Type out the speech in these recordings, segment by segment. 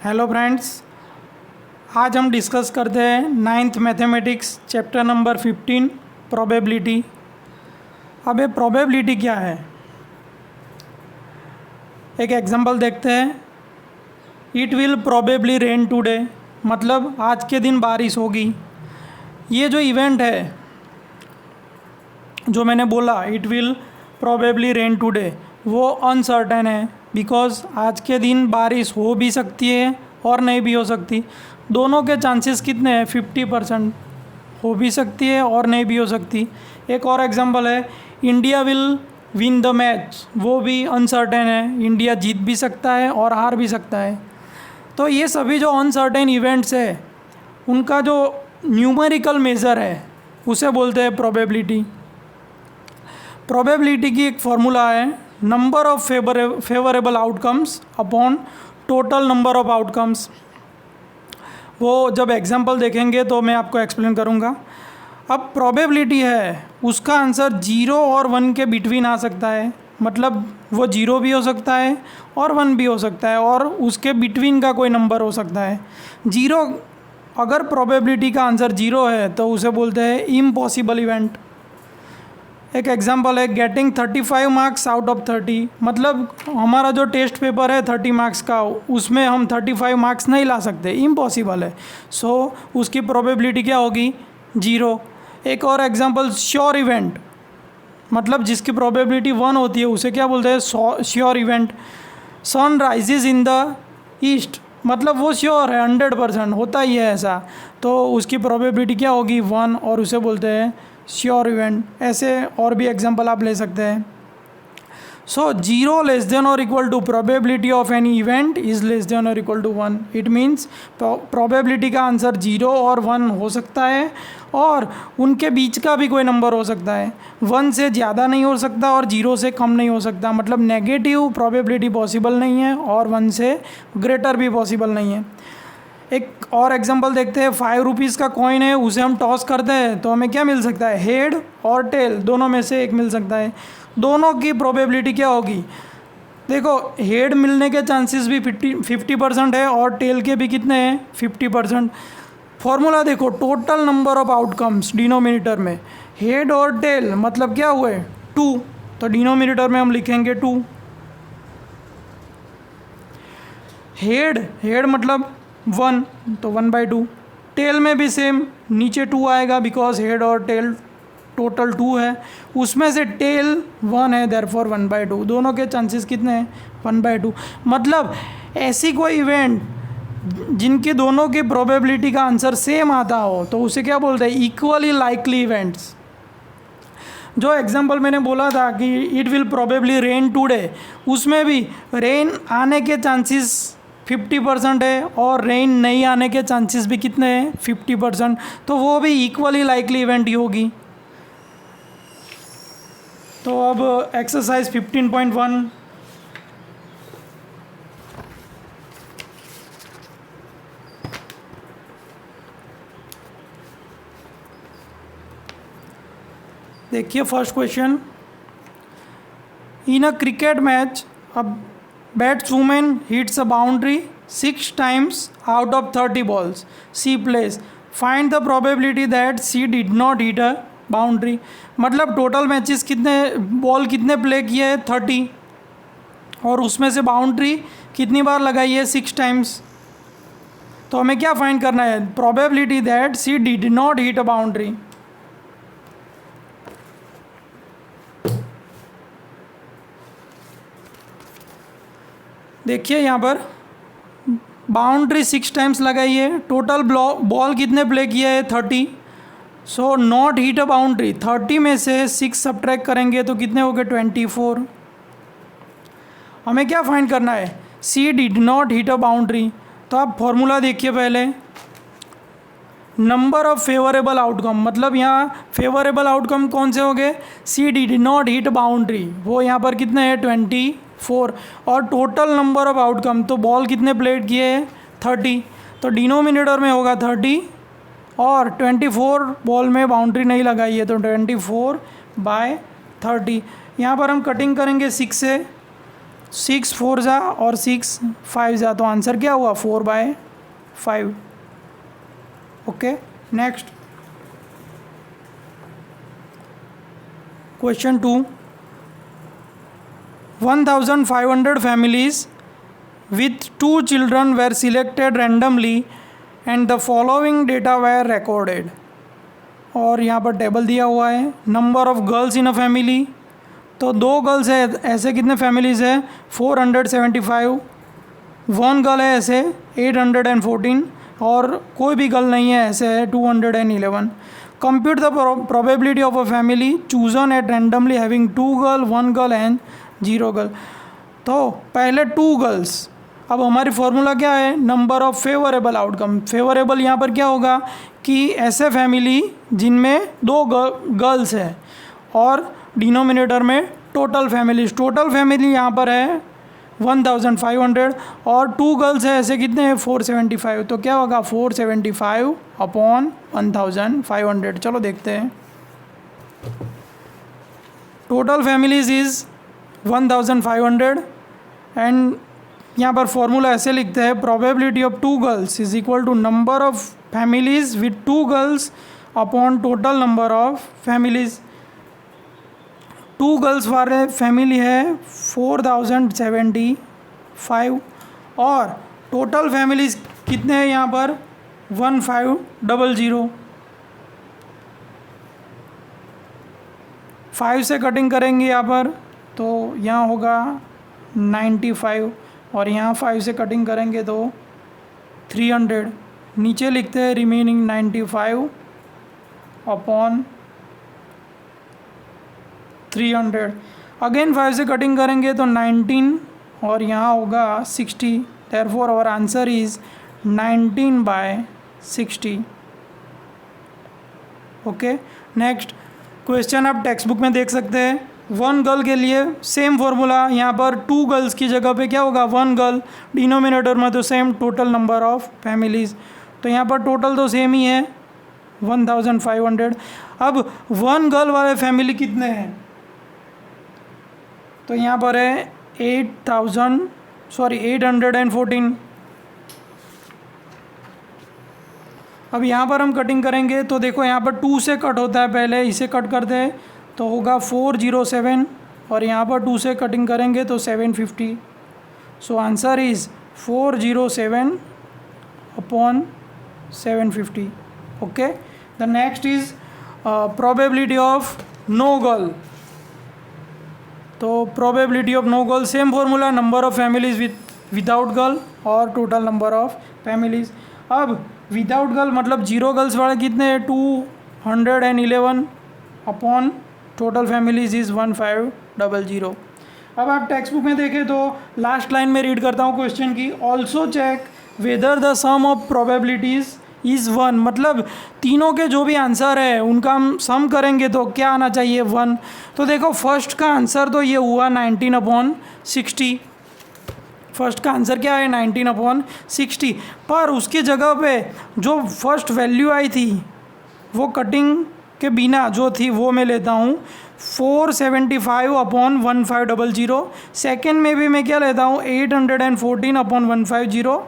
Hello friends, आज हम discuss करते हैं ninth mathematics chapter number 15 probability. अब ये प्रोबेबिलिटी क्या है, एक एग्जांपल देखते हैं। It will probably rain today, मतलब आज के दिन बारिश होगी। ये जो इवेंट है जो मैंने बोला it will probably rain today, वो अनसर्टेन है बिकॉज आज के दिन बारिश हो भी सकती है और नहीं भी हो सकती। दोनों के चांसेस कितने हैं? 50%। हो भी सकती है और नहीं भी हो सकती। एक और एग्जांपल है, India will win the match, वो भी अनसर्टेन है। इंडिया जीत भी सकता है और हार भी सकता है। तो ये सभी जो अनसर्टेन इवेंट्स है उनका जो न्यूमेरिकल मेज़र है उसे बोलते हैं प्रोबेबिलिटी। प्रोबेबिलिटी की एक फॉर्मूला है, number of favourable outcomes upon total number of outcomes. वो जब एग्जांपल देखेंगे तो मैं आपको एक्सप्लेन करूँगा। अब प्रोबेबिलिटी है उसका आंसर 0 और 1 के बिटवीन आ सकता है, मतलब वो 0 भी हो सकता है और 1 भी हो सकता है और उसके बिटवीन का कोई नंबर हो सकता है। 0, अगर प्रोबेबिलिटी का आंसर 0 है तो उसे बोलते हैं इम्पॉसिबल इवेंट। एक एग्जांपल है, गेटिंग 35 मार्क्स आउट ऑफ 30, मतलब हमारा जो टेस्ट पेपर है 30 मार्क्स का, उसमें हम 35 मार्क्स नहीं ला सकते, इम्पॉसिबल है। सो उसकी प्रोबेबिलिटी क्या होगी? 0। एक और एग्जांपल, श्योर इवेंट, मतलब जिसकी प्रोबेबिलिटी 1 होती है उसे क्या बोलते हैं? Sure event. Sun rises in the east, मतलब वो श्योर है, 100% होता ही है ऐसा, तो उसकी प्रोबेबिलिटी क्या होगी? 1, और उसे बोलते हैं श्योर इवेंट। ऐसे और भी एग्जांपल आप ले सकते हैं। सो 0 लेस देन और equal to probability of any event is less than और equal to 1। It means probability का आंसर 0 और 1 हो सकता है और उनके बीच का भी कोई नंबर हो सकता है। 1 से ज़्यादा नहीं हो सकता और 0 से कम नहीं हो सकता, मतलब नेगेटिव प्रोबेबिलिटी पॉसिबल नहीं है और 1 से ग्रेटर भी पॉसिबल नहीं है। एक और एग्जांपल देखते हैं, 5 रुपीज़ का कॉइन है, उसे हम टॉस करते हैं तो हमें क्या मिल सकता है? हेड और टेल, दोनों में से एक मिल सकता है। दोनों की प्रोबेबिलिटी क्या होगी? देखो, हेड मिलने के चांसेस भी 50% है और टेल के भी कितने हैं? 50%। फॉर्मूला देखो, total number of outcomes denominator में हेड और टेल, मतलब क्या हुए? 2, तो डिनोमिनेटर में हम लिखेंगे 2। हेड मतलब 1, तो 1/2। टेल में भी सेम, नीचे 2 आएगा बिकॉज हेड और टेल टोटल 2 है, उसमें से टेल 1 है, देयरफॉर 1/2। दोनों के चांसेस कितने हैं? 1/2। मतलब ऐसी कोई इवेंट जिनकी दोनों की प्रोबेबिलिटी का आंसर सेम आता हो तो उसे क्या बोलते हैं? Equally likely events. जो एग्जांपल मैंने बोला था कि it will probably rain today, उसमें भी रेन आने के चांसेस 50% है और रेन नहीं आने के चांसेस भी कितने हैं? 50%। तो वो भी इक्वली लाइकली इवेंट ही होगी। तो अब एक्सरसाइज 15.1, देखिए फर्स्ट क्वेश्चन। इन अ क्रिकेट मैच अब batswoman hits a boundary 6 times out of 30 balls she plays. Find the probability that she did not hit a boundary. मतलब टोटल मैचेस कितने, बॉल कितने play किए हैं? 30, और उसमें से बाउंड्री कितनी बार लगाई है? 6 टाइम्स। तो हमें क्या फाइंड करना है? Probability that she did not hit a boundary. देखिए यहाँ पर बाउंड्री 6 टाइम्स लगाई है, टोटल बॉल कितने प्ले किए हैं? 30। So not hit a boundary, 30 में से 6 सब्ट्रैक्ट करेंगे तो कितने हो गए? 24। हमें क्या फाइंड करना है? She did not hit a boundary. तो आप फॉर्मूला देखिए पहले, नंबर ऑफ फेवरेबल आउटकम, मतलब यहाँ फेवरेबल आउटकम कौन से हो गए? सी डिड नॉट हिट बाउंड्री, वो यहाँ पर कितने हैं? 24। और टोटल नंबर ऑफ आउटकम, तो बॉल कितने प्लेड किए हैं? 30, तो डिनोमिनेटर में होगा 30 और 24 बॉल में बाउंड्री नहीं लगाई है तो 24/30। यहाँ पर हम कटिंग करेंगे 6 से, 6 4 जा और 6 5 जा, तो आंसर क्या हुआ 4/5। Okay, next question 2, 1500 families with 2 children were selected randomly and the following data were recorded। और यहाँ पर टेबल दिया हुआ है, number of girls in a family, तो 2 गर्ल्स है, ऐसे कितने फैमिलीज़ है 475, 1 गर्ल है ऐसे 814, और कोई भी गर्ल नहीं है ऐसे है 211। Compute the probability of a family chosen at randomly having 2 girl 1 girl and 0 girl. तो पहले 2 गर्ल्स, अब हमारी फॉर्मूला क्या है, number of favourable outcome. Favourable यहाँ पर क्या होगा कि ऐसे फैमिली जिनमें 2 गर्ल्स है और डिनोमिनेटर में टोटल फैमिली यहाँ पर है 1500 और 2 गर्ल्स है ऐसे कितने हैं 475, तो क्या होगा 475 अपॉन 1500। चलो देखते हैं, टोटल फैमिलीज इज़ 1500 एंड यहाँ पर फॉर्मूला ऐसे लिखते हैं, probability of 2 girls is equal to number of families with 2 girls upon total number of families. 2 girls वाले फैमिली है 4075 और टोटल फैमिलीज कितने हैं यहाँ पर 1500। 5 से कटिंग करेंगे यहाँ पर तो यहाँ होगा 95 और यहाँ 5 से कटिंग करेंगे तो 300। नीचे लिखते हैं रिमेनिंग 95 अपॉन 300। अगेन 5 से कटिंग करेंगे तो 19 और यहाँ होगा 60। Therefore our answer is 19/60। Okay, next question आप टेक्स्ट बुक में देख सकते हैं। 1 गर्ल के लिए सेम फार्मूला, यहाँ पर 2 गर्ल्स की जगह पे क्या होगा 1 गर्ल, डिनोमिनेटर में तो same total number of families, तो यहाँ पर टोटल तो सेम ही है 1500। अब 1 गर्ल वाले फैमिली कितने हैं, तो यहाँ पर है 814। अब यहाँ पर हम कटिंग करेंगे तो देखो यहाँ पर 2 से कट होता है, पहले इसे कट करते हैं तो होगा 407 और यहाँ पर 2 से कटिंग करेंगे तो 750। So answer is 407 upon 750। Okay, the next is probability of no girl. तो probability of no girl same formula, number of families without girl और टोटल नंबर ऑफ़ फैमिलीज़। अब विदाउट गर्ल मतलब 0 गर्ल्स वाले कितने हैं 211 upon total families is 1500। अब आप text book में देखें तो लास्ट लाइन में रीड करता हूँ क्वेश्चन की, also check whether the sum of probabilities is 1, मतलब तीनों के जो भी आंसर है उनका हम सम करेंगे तो क्या आना चाहिए 1। तो देखो फर्स्ट का आंसर तो ये हुआ 19/60, फर्स्ट का आंसर क्या है 19/60, पर उसकी जगह पे जो फर्स्ट वैल्यू आई थी वो कटिंग के बिना जो थी वो मैं लेता हूँ 475 अपॉन 1500। सेकेंड में भी मैं क्या लेता हूँ 814 अपॉन 150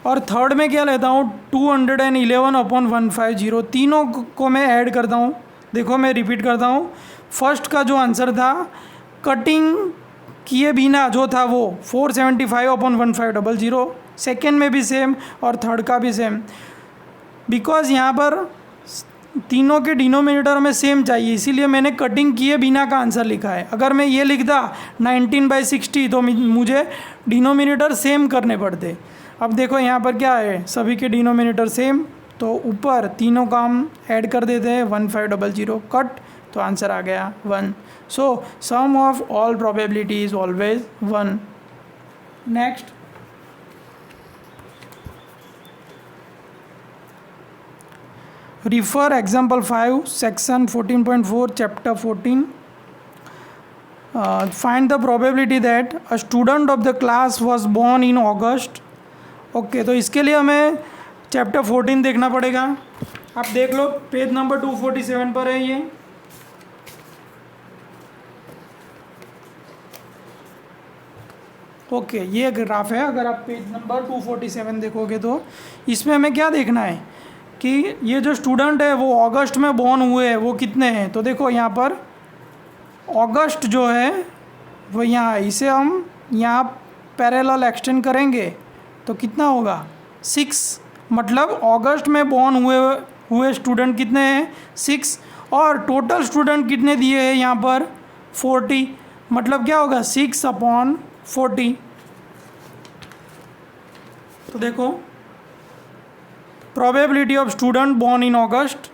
और थर्ड में क्या लेता हूँ 211 अपॉन 150। तीनों को मैं ऐड करता हूँ। देखो मैं रिपीट करता हूँ, फर्स्ट का जो आंसर था कटिंग किए बिना जो था वो 475 अपॉन 1500, सेकेंड में भी सेम और थर्ड का भी सेम। बिकॉज़ यहाँ पर तीनों के डिनोमिनेटर में सेम चाहिए इसीलिए मैंने कटिंग किए बिना का आंसर लिखा है। अगर मैं ये लिखता 19/60 तो मुझे डिनोमिनेटर सेम करने पड़ते। अब देखो यहाँ पर क्या है, सभी के डिनोमिनेटर सेम, तो ऊपर तीनों का हम ऐड कर देते हैं 1500 कट, तो आंसर आ गया 1। So sum of all probability is always 1। Next, refer example 5 section 14.4 chapter 14. Find the probability that a student of the class was born in August. Okay, तो इसके लिए हमें चैप्टर 14 देखना पड़ेगा। आप देख लो पेज नंबर 247 पर है ये। ओके, ये ग्राफ है। अगर आप पेज नंबर 247 देखोगे तो इसमें हमें क्या देखना है कि ये जो स्टूडेंट है वो अगस्त में बॉर्न हुए हैं, वो कितने हैं। तो देखो यहाँ पर अगस्त जो है वो यहाँ, इसे हम यहाँ पैरेलल एक्सटेंड करेंगे तो कितना होगा 6। मतलब अगस्त में बॉर्न हुए स्टूडेंट कितने हैं 6, और टोटल स्टूडेंट कितने दिए हैं यहाँ पर 40। मतलब क्या होगा 6/40। तो देखो probability of student born in August,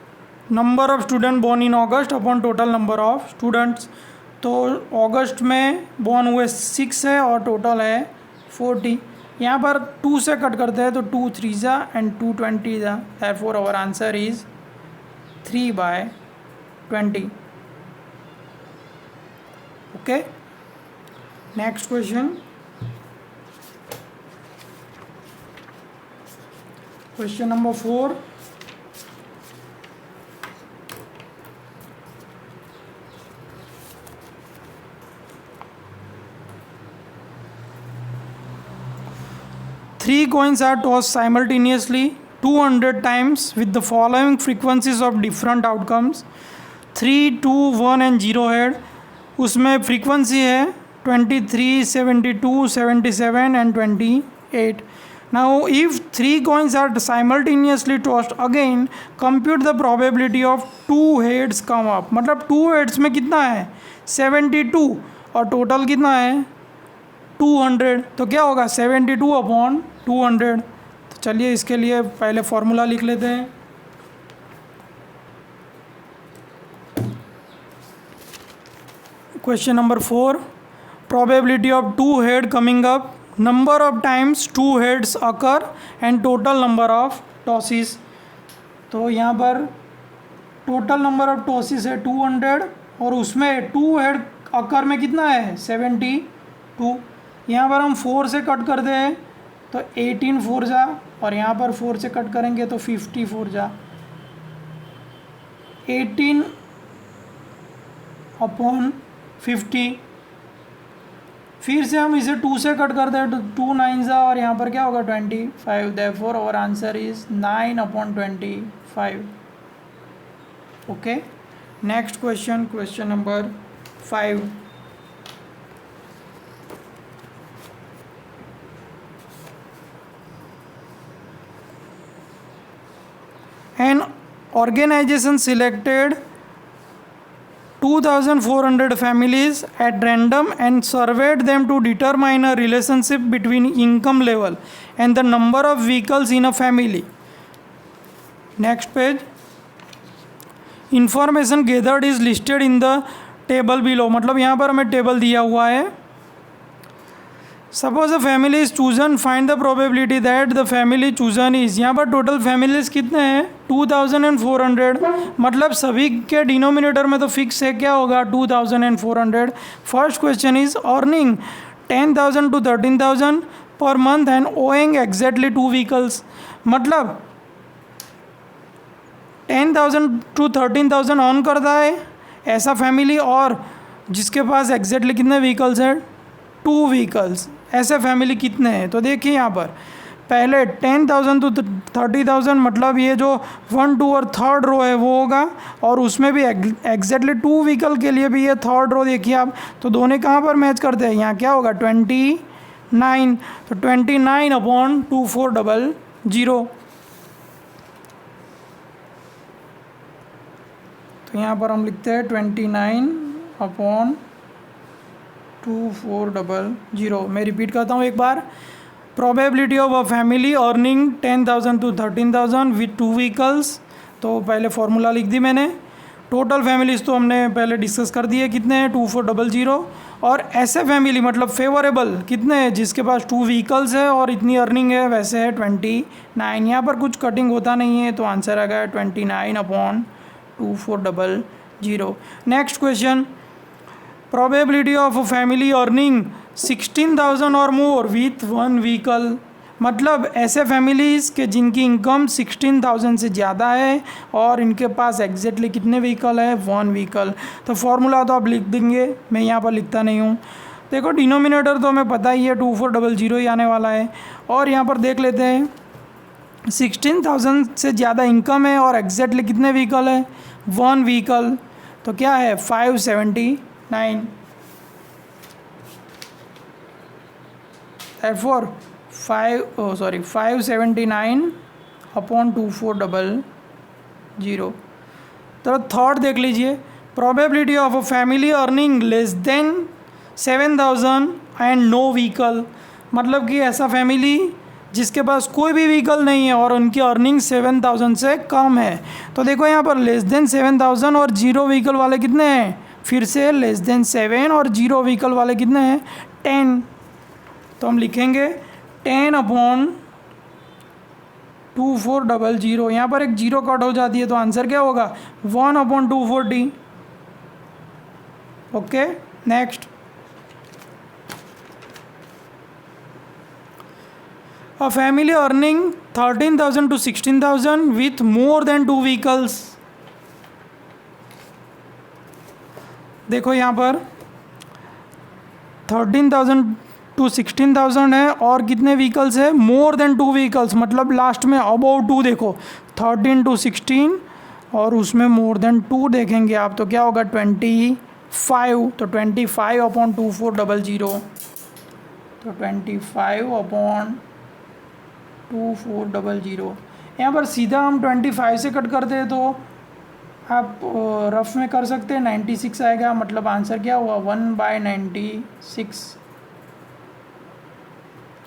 number of student born in August upon total number of students. तो अगस्त में बॉर्न हुए 6 है और टोटल है 40। यहाँ पर 2 से कट करते हैं तो 2 3 जा एंड 2 20 जा, therefore our answer is 3/20। Okay, next question, question number 4। Three coins are tossed simultaneously 200 times with the following frequencies of different outcomes: 3, 2, 1 and 0 head। उसमें फ्रीक्वेंसी है 23, 72, 77 and 28। Now if 3 coins are simultaneously tossed again, compute the probability of 2 heads come up। मतलब 2 heads में कितना है 72 और total कितना है 200। तो क्या होगा 72/200। तो चलिए इसके लिए पहले फॉर्मूला लिख लेते हैं। Question number 4, probability of 2 head coming up, number of times 2 heads occur and total number of tosses. तो यहाँ पर टोटल नंबर ऑफ टॉसिस है 200 और उसमें 2 हेड अकर में कितना है 72। यहाँ पर हम 4 से कट करते हैं तो 18 4 जा, और यहाँ पर 4 से कट करेंगे तो 54 जा। 18/50। फिर से हम इसे 2 से कट करते हैं तो 2 9 जा, और यहाँ पर क्या होगा 25। Therefore our answer is 9/25। Okay, next question, question number 5। An organization selected 2,400 families at random and surveyed them to determine a relationship between income level and the number of vehicles in a family. Next page. Information gathered is listed in the table below। मतलब यहाँ पर हमें table दिया हुआ है। Suppose a family is chosen, find the probability that the family chosen is. यहाँ पर total families कितने हैं 2400। मतलब सभी के डिनोमिनेटर में तो फिक्स है, क्या होगा 2400। First question is earning 10,000 to 13,000 per month and owing exactly 2 vehicles. मतलब 10,000 to 13,000 ऑन करता है ऐसा फैमिली, और जिसके पास एग्जैक्टली कितने व्हीकल्स हैं 2 व्हीकल्स। ऐसे फैमिली कितने हैं तो देखिए यहाँ पर पहले 10,000 to 30,000, मतलब ये जो 1 2 और थर्ड रो है वो होगा, और उसमें भी एग्जैक्टली 2 व्हीकल के लिए भी ये थर्ड रो देखिए आप। तो दोनों कहाँ पर मैच करते हैं, यहाँ क्या होगा 29। तो 29/2400। तो यहाँ पर हम लिखते हैं 29/2400। मैं रिपीट करता हूँ एक बार। Probability of a family earning 10,000 to 13,000 with 2 vehicles. तो पहले फार्मूला लिख दी मैंने। टोटल फैमिलीज़ तो हमने पहले डिस्कस कर दिए, कितने हैं 2400। और ऐसे फैमिली मतलब फेवरेबल कितने हैं जिसके पास 2 व्हीकल्स है और इतनी अर्निंग है, वैसे है 29। यहाँ पर कुछ कटिंग होता नहीं है, तो आंसर आ गया 29/2400। Next question, probability of a family earning 16,000 और मोर विथ 1 व्हीकल। मतलब ऐसे फैमिलीज़ के जिनकी इनकम 16,000 से ज़्यादा है और इनके पास एग्जैक्टली कितने व्हीकल है 1 व्हीकल। तो फार्मूला तो आप लिख देंगे, मैं यहाँ पर लिखता नहीं हूँ। देखो डिनोमिनेटर तो हमें पता ही है 2400 ही आने वाला है। और यहाँ पर देख लेते हैं 16,000 से ज़्यादा इनकम है और एग्जैक्टली कितने व्हीकल है, 1 व्हीकल, तो क्या है 579। therefore 579 upon 2400। तो थर्ड देख लीजिए, probability of a family earning less than 7,000 and no vehicle, मतलब कि ऐसा फैमिली जिसके पास कोई भी व्हीकल नहीं है और उनकी अर्निंग 7,000 से कम है। तो देखो यहाँ पर लेस देन 7,000 और जीरो व्हीकल वाले कितने हैं, फिर से लेस देन 7 और जीरो व्हीकल वाले कितने हैं 10। तो हम लिखेंगे 10 अपॉन 2400। यहाँ पर एक जीरो कट हो जाती है तो आंसर क्या होगा 1 upon 240। Okay next, a family earning 13,000 to 16,000 with more than 2 vehicles। देखो यहाँ पर 13,000 टू 16,000 है और कितने व्हीकल्स है, मोर देन 2 व्हीकल्स, मतलब लास्ट में अबाउट 2 देखो 13 टू 16 और उसमें मोर देन 2 देखेंगे आप तो क्या होगा 25। तो 25 अपॉन 2400, तो 25 अपॉन 2400। यहाँ पर सीधा हम 25 से कट करते हैं तो आप रफ में कर सकते हैं 96 आएगा, मतलब आंसर क्या हुआ 1/96।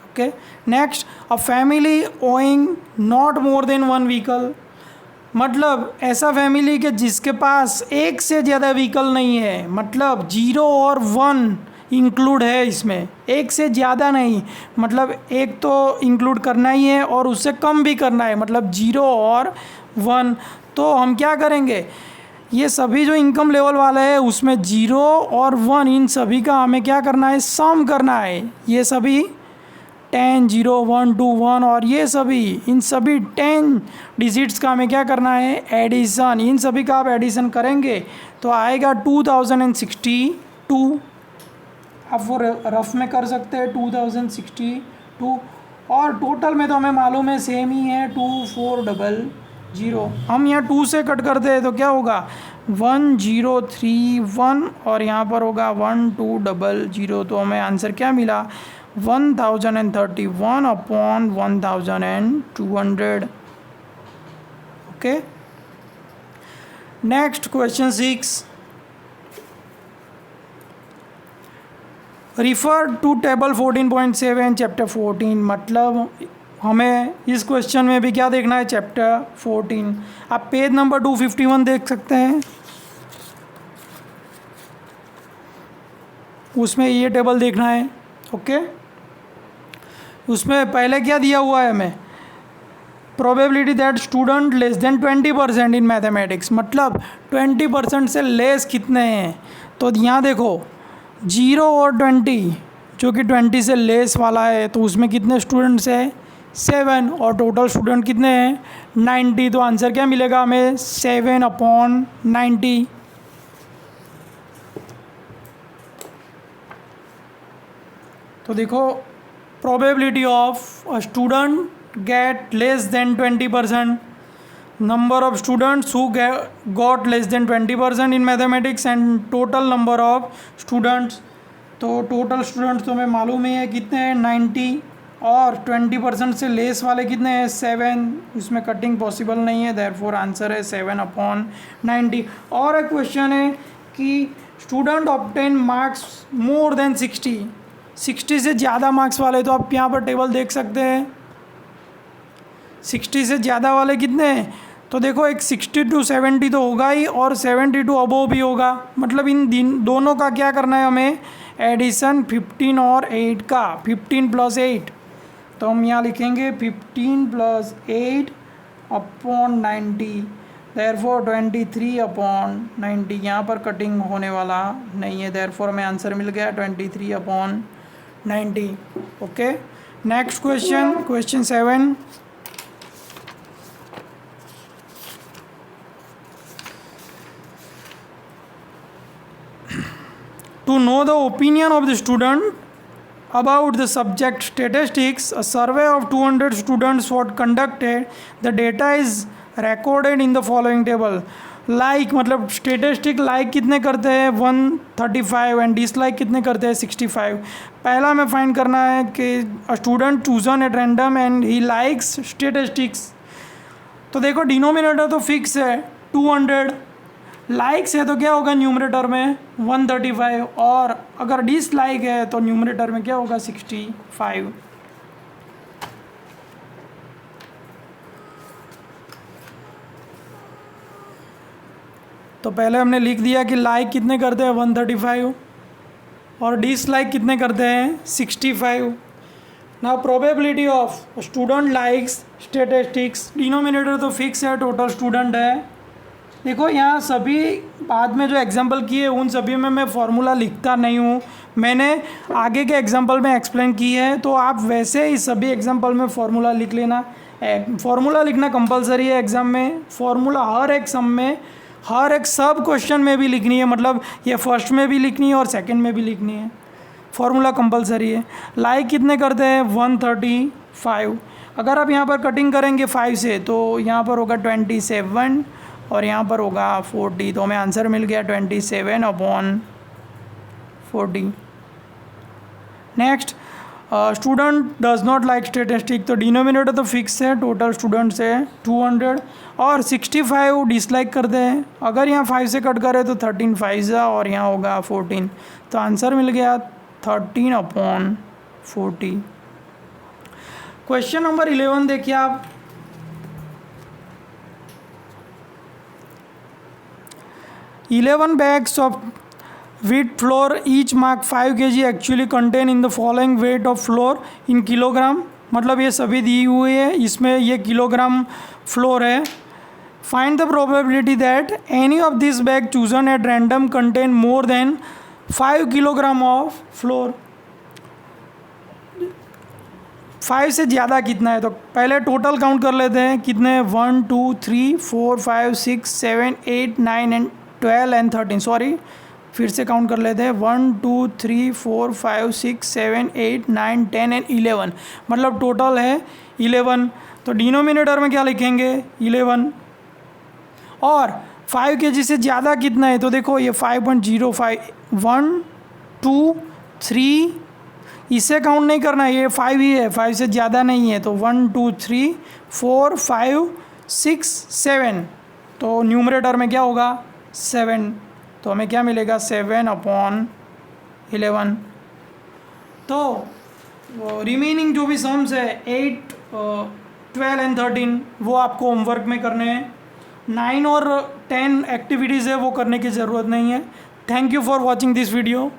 Okay next, a family owing not more than 1 vehicle, मतलब ऐसा फैमिली के जिसके पास एक से ज़्यादा व्हीकल नहीं है, मतलब 0 और 1 इंक्लूड है इसमें, एक से ज़्यादा नहीं, मतलब एक तो इंक्लूड करना ही है और उससे कम भी करना है, मतलब 0 और 1। तो हम क्या करेंगे, ये सभी जो इनकम लेवल वाला है उसमें 0 और 1 इन सभी का हमें क्या करना है, सम करना है। ये सभी 10 0 1 2 1 और ये सभी इन सभी 10 डिजिट्स का हमें क्या करना है, एडिशन। इन सभी का आप एडिशन करेंगे तो आएगा 2062। आप वो रफ में कर सकते हैं 2062 और टोटल में तो हमें मालूम है सेम ही है 2400। हम यहाँ 2 से कट करते हैं तो क्या होगा 1031 और यहाँ पर होगा 1200, तो हमें आंसर क्या मिला 1031 upon 1200। Okay next question 6, refer to table 14.7 chapter 14, मतलब हमें इस क्वेश्चन में भी क्या देखना है चैप्टर 14। आप पेज नंबर 251 देख सकते हैं, उसमें ये टेबल देखना है। ओके उसमें पहले क्या दिया हुआ है हमें, probability that student less than 20% in mathematics, मतलब 20% से लेस कितने हैं। तो यहाँ देखो 0 और 20, जो कि 20 से लेस वाला है, तो उसमें कितने स्टूडेंट्स हैं 7 और टोटल स्टूडेंट कितने हैं 90। तो आंसर क्या मिलेगा हमें 7 अपॉन 90। तो देखो probability of a student get less than 20%, number of students who got less than 20% in mathematics and total number of students। तो टोटल स्टूडेंट्स तो हमें मालूम ही है कितने हैं 90 और 20% से लेस वाले कितने हैं 7, उसमें कटिंग पॉसिबल नहीं है, देयरफॉर आंसर है 7 अपॉन 90। और एक क्वेश्चन है कि student obtain marks more than 60 से ज़्यादा मार्क्स वाले, तो आप यहाँ पर टेबल देख सकते हैं 60 से ज़्यादा वाले कितने हैं। तो देखो एक 60 टू 70 तो होगा ही और 70 टू अबोव भी होगा, मतलब इन दोनों का क्या करना है हमें एडिशन 15 और 8 का, 15 + 8। तो हम यहाँ लिखेंगे 15 + 8 अपॉन 90, देयरफॉर 23 अपॉन 90। यहाँ पर कटिंग होने वाला नहीं है, देयरफॉर हमें आंसर मिल गया 23 upon 90। Okay next question, question 7, To know the opinion of the student about the subject statistics, a survey of 200 students was conducted. The data is recorded in the following table. Like मतलब statistic like कितने करते हैं 135 and dislike कितने करते हैं 65. पहला हमें find करना है कि a student chosen at random and he likes statistics. तो देखो डिनोमिनेटर तो फिक्स है 200, लाइक्स है तो क्या होगा न्यूमरेटर में 135, और अगर डिसलाइक है तो न्यूमरेटर में क्या होगा 65. तो पहले हमने लिख दिया कि लाइक कितने करते हैं 135 और डिसलाइक कितने करते हैं 65. Now probability of student likes statistics, denominator तो फिक्स है, टोटल स्टूडेंट है. देखो यहाँ सभी बाद में जो एग्जांपल किए उन सभी में मैं फार्मूला लिखता नहीं हूँ, मैंने आगे के एग्जांपल में एक्सप्लेन की है, तो आप वैसे ही सभी एग्जांपल में फार्मूला लिख लेना. फार्मूला लिखना कंपलसरी है एग्ज़ाम में. फार्मूला हर एक सम में, हर एक सब क्वेश्चन में भी लिखनी है, मतलब ये फर्स्ट में भी लिखनी है और सेकंड में भी लिखनी है. फार्मूला कंपलसरी है. लाइक कितने करते हैं 135. अगर आप यहाँ पर कटिंग करेंगे 5 से तो यहाँ पर होगा 27 और यहाँ पर होगा 40. तो हमें आंसर मिल गया 27/40. Next, student does not like statistic. तो डिनोमिनेटर तो फिक्स है, टोटल स्टूडेंट्स है 200 और 65 डिसलाइक करते हैं. अगर यहाँ 5 से कट करें तो 13 5 और यहाँ होगा 14. तो आंसर मिल गया 13/40. क्वेश्चन नंबर 11 देखिए आप. "11 bags of wheat flour each mark 5 kg actually contain in the following weight of flour in kilogram." मतलब ये सभी दी हुई है, इसमें ये किलोग्राम फ्लोर है. Find the probability that any of this bag chosen at random contain more than 5 kilogram of floor. 5 से ज़्यादा कितना है, तो पहले टोटल काउंट कर लेते हैं कितने 1 2 3 4 5 6 7 8 9 एंड 12 एंड 13. सॉरी, फिर से काउंट कर लेते हैं 1 2 3 4 5 6 7 8 9 10 एंड 11. मतलब टोटल है 11. तो डिनोमिनेटर में क्या लिखेंगे 11. और 5 kg से ज़्यादा कितना है, तो देखो ये 5.05 1 2 3, इसे काउंट नहीं करना, ये 5 ही है, 5 से ज़्यादा नहीं है. तो 1 2 3 4 5 6 7. तो न्यूमरेटर में क्या होगा 7. तो हमें क्या मिलेगा 7/11. तो रिमेनिंग जो भी सम्स है 8 12 एंड 13 वो आपको होमवर्क में करने हैं. 9 और 10 एक्टिविटीज़ है वो करने की ज़रूरत नहीं है. Thank you for watching this video.